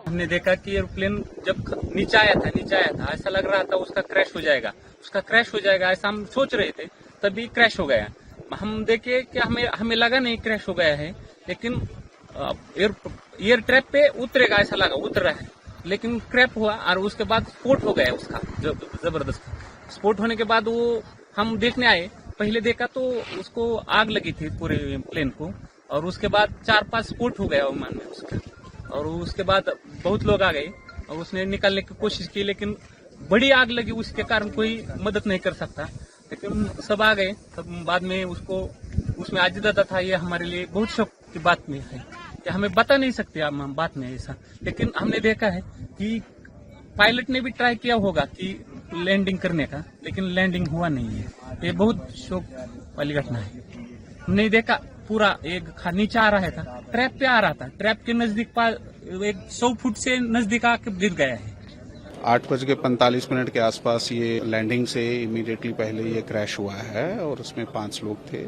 हमने देखा कि एरोप्लेन जब नीचे आया था ऐसा लग रहा था उसका क्रैश हो जाएगा ऐसा हम सोच रहे थे, तभी क्रैश हो गया। हम देखे कि हमें लगा नहीं क्रैश हो गया है, लेकिन एयर ट्रैप पे उतरेगा ऐसा लगा, उतर रहा है, लेकिन क्रैश हुआ और उसके बाद स्फोट हो गया उसका जबरदस्त। स्फोट होने के बाद वो हम देखने आए, पहले देखा तो उसको आग लगी थी पूरे प्लेन को, और उसके बाद 4-5 स्फोट हो गया विमान में उसका, और उसके बाद बहुत लोग आ गए और उसने निकालने की कोशिश की, लेकिन बड़ी आग लगी, उसके कारण कोई मदद नहीं कर सकता। लेकिन सब आ गए, तब बाद में उसको उसमें आजिदादा था। ये हमारे लिए बहुत शौक की बात में है कि हमें बता नहीं सकते हम बात में ऐसा, लेकिन हमने देखा है कि पायलट ने भी ट्राई किया होगा कि लैंडिंग करने का, लेकिन लैंडिंग हुआ नहीं है। ये बहुत शौक वाली घटना है। हमने देखा पूरा एक नीचे आ रहा था, ट्रैप पे आ रहा था, ट्रैप के नजदीक 100 फुट से नजदीक आके गिर गया है। 8:45 के आसपास ये लैंडिंग से इमीडिएटली पहले ये क्रैश हुआ है और उसमें 5 लोग थे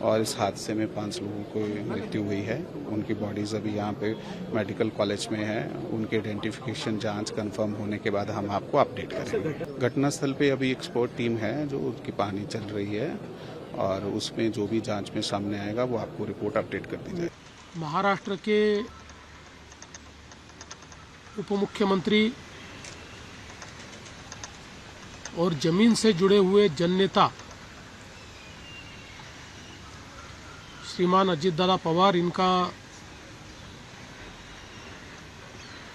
और इस हादसे में 5 लोगों को मृत्यु हुई है। उनकी बॉडीज अभी यहाँ पे मेडिकल कॉलेज में है। उनके आइडेंटिफिकेशन जांच कंफर्म होने के बाद हम आपको अपडेट करेंगे। घटनास्थल पे अभी एक्सपर्ट टीम है जो उनकी पानी चल रही है और उसमें जो भी जांच में सामने आएगा वो आपको रिपोर्ट अपडेट कर दी जाएगी। महाराष्ट्र के उप मुख्यमंत्री और जमीन से जुड़े हुए जननेता श्रीमान अजितदादा पवार, इनका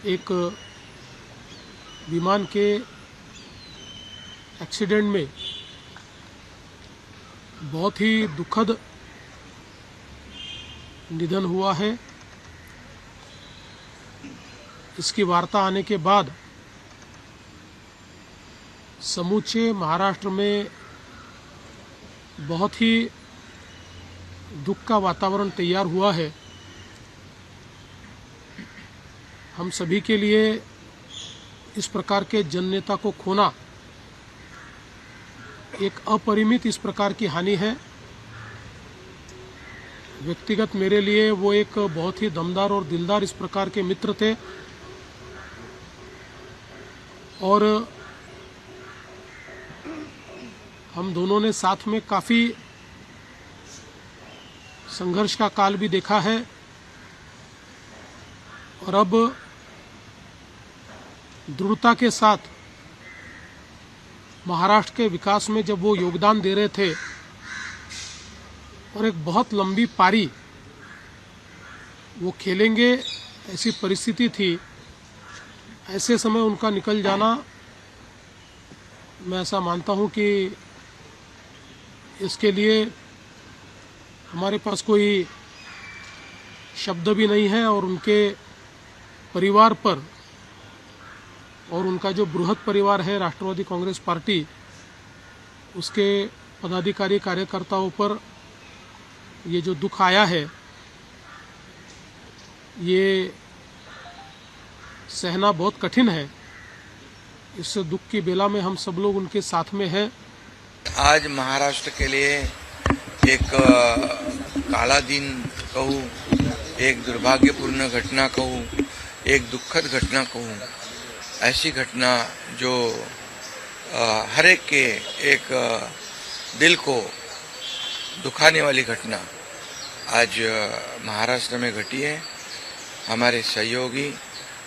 एक विमान के एक्सीडेंट में बहुत ही दुखद निधन हुआ है। इसकी वार्ता आने के बाद समूचे महाराष्ट्र में बहुत ही दुख का वातावरण तैयार हुआ है। हम सभी के लिए इस प्रकार के जननेता को खोना एक अपरिमित इस प्रकार की हानि है। व्यक्तिगत मेरे लिए वो एक बहुत ही दमदार और दिलदार इस प्रकार के मित्र थे और हम दोनों ने साथ में काफ़ी संघर्ष का काल भी देखा है और अब दृढ़ता के साथ महाराष्ट्र के विकास में जब वो योगदान दे रहे थे और एक बहुत लंबी पारी वो खेलेंगे ऐसी परिस्थिति थी, ऐसे समय उनका निकल जाना, मैं ऐसा मानता हूं कि इसके लिए हमारे पास कोई शब्द भी नहीं है और उनके परिवार पर और उनका जो बृहद परिवार है राष्ट्रवादी कांग्रेस पार्टी, उसके पदाधिकारी कार्यकर्ताओं पर ये जो दुख आया है ये सहना बहुत कठिन है। इस दुख की बेला में हम सब लोग उनके साथ में हैं। आज महाराष्ट्र के लिए एक काला दिन कहूँ, एक दुर्भाग्यपूर्ण घटना कहूँ, एक दुखद घटना कहूँ, ऐसी घटना जो हर एक के एक दिल को दुखाने वाली घटना आज महाराष्ट्र में घटी है। हमारे सहयोगी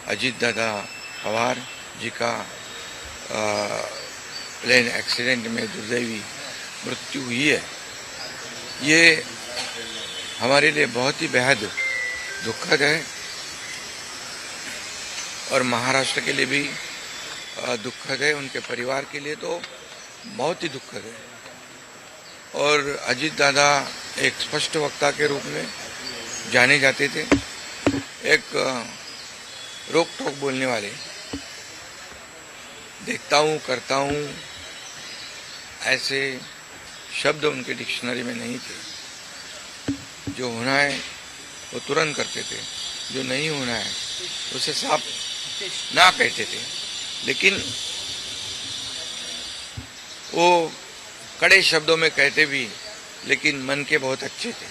अजितदादा पवार जी का प्लेन एक्सीडेंट में दुर्दैवी मृत्यु हुई है। ये हमारे लिए बहुत ही बेहद दुखद है और महाराष्ट्र के लिए भी दुखद है, उनके परिवार के लिए तो बहुत ही दुखद है। और अजित दादा एक स्पष्ट वक्ता के रूप में जाने जाते थे, एक रोक टोक बोलने वाले। देखता हूँ, करता हूँ, ऐसे शब्द उनके डिक्शनरी में नहीं थे। जो होना है वो तुरंत करते थे, जो नहीं होना है उसे साफ ना कहते थे, लेकिन वो कड़े शब्दों में कहते भी, लेकिन मन के बहुत अच्छे थे।